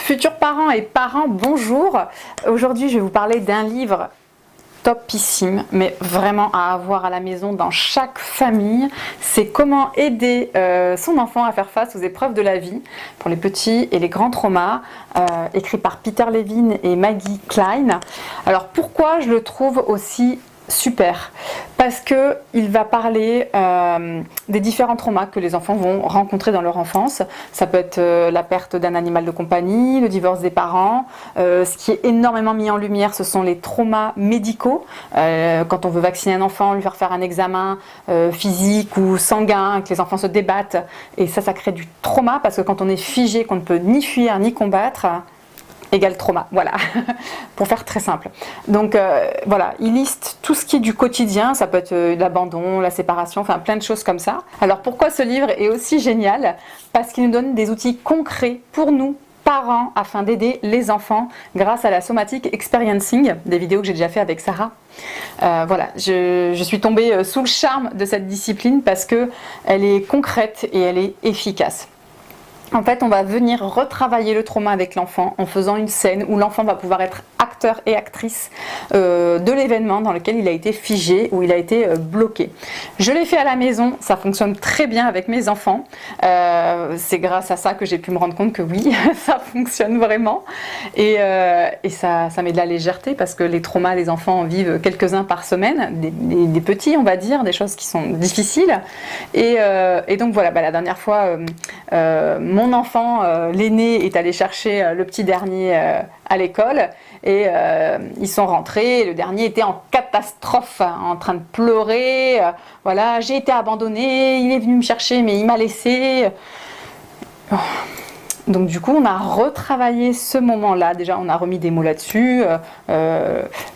Futurs parents et parents, bonjour. Aujourd'hui, je vais vous parler d'un livre topissime, mais vraiment à avoir à la maison dans chaque famille. C'est comment aider son enfant à faire face aux épreuves de la vie pour les petits et les grands traumas, écrit par Peter Levine et Maggie Klein. Alors pourquoi je le trouve aussi super? Parce que il va parler des différents traumas que les enfants vont rencontrer dans leur enfance. Ça peut être la perte d'un animal de compagnie, le divorce des parents. Ce qui est énormément mis en lumière, ce sont les traumas médicaux. Quand on veut vacciner un enfant, lui faire un examen physique ou sanguin, que les enfants se débattent. Et ça crée du trauma parce que quand on est figé, qu'on ne peut ni fuir ni combattre, égale trauma, voilà, pour faire très simple. Donc voilà, il liste tout ce qui est du quotidien, ça peut être l'abandon, la séparation, enfin plein de choses comme ça. Alors pourquoi ce livre est aussi génial? Parce qu'il nous donne des outils concrets pour nous, parents, afin d'aider les enfants grâce à la somatic experiencing, des vidéos que j'ai déjà fait avec Sarah. Voilà, je suis tombée sous le charme de cette discipline parce que elle est concrète et elle est efficace. En fait, on va venir retravailler le trauma avec l'enfant en faisant une scène où l'enfant va pouvoir être acteur et actrice de l'événement dans lequel il a été figé ou il a été bloqué. Je l'ai fait à la maison, ça fonctionne très bien avec mes enfants. C'est grâce à ça que j'ai pu me rendre compte que oui, ça fonctionne vraiment. Et ça met de la légèreté parce que les traumas, les enfants en vivent quelques-uns par semaine, des petits, on va dire, des choses qui sont difficiles. Et donc voilà, la dernière fois, mon enfant, l'aîné, est allé chercher le petit dernier à l'école et ils sont rentrés. Le dernier était en catastrophe, en train de pleurer. Voilà, j'ai été abandonnée, il est venu me chercher mais il m'a laissé. Donc du coup, on a retravaillé ce moment-là. Déjà, on a remis des mots là-dessus.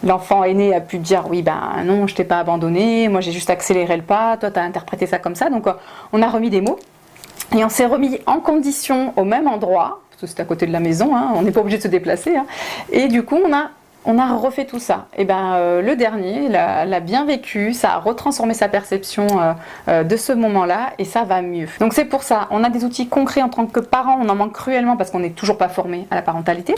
L'enfant aîné a pu dire, oui, ben non, je t'ai pas abandonné, moi j'ai juste accéléré le pas, toi tu as interprété ça comme ça. Donc on a remis des mots. Et on s'est remis en condition au même endroit, parce que c'est à côté de la maison, hein, on n'est pas obligé de se déplacer. Hein, et du coup, on a refait tout ça. Et le dernier l'a bien vécu, ça a retransformé sa perception de ce moment-là et ça va mieux. Donc c'est pour ça, on a des outils concrets en tant que parents, on en manque cruellement parce qu'on n'est toujours pas formé à la parentalité.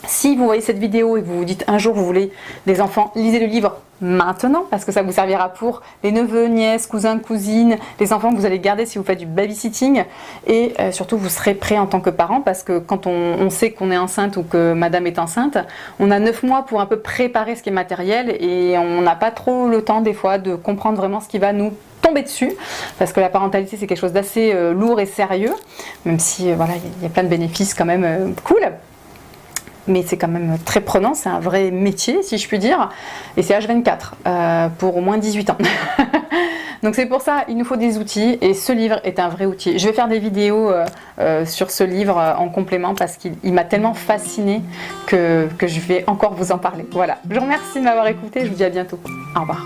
Si vous voyez cette vidéo et que vous vous dites un jour vous voulez des enfants, lisez le livre maintenant parce que ça vous servira pour les neveux, nièces, cousins, cousines, les enfants que vous allez garder si vous faites du babysitting et surtout vous serez prêt en tant que parent parce que quand on sait qu'on est enceinte ou que madame est enceinte, on a 9 mois pour un peu préparer ce qui est matériel et on n'a pas trop le temps des fois de comprendre vraiment ce qui va nous tomber dessus parce que la parentalité c'est quelque chose d'assez lourd et sérieux même si voilà il y a plein de bénéfices quand même cool. Mais c'est quand même très prenant, c'est un vrai métier si je puis dire, et c'est H24 pour au moins 18 ans. Donc c'est pour ça il nous faut des outils et ce livre est un vrai outil. Je vais faire des vidéos sur ce livre en complément parce qu'il m'a tellement fasciné que je vais encore vous en parler. Voilà, je vous remercie de m'avoir écouté, je vous dis à bientôt. Au revoir.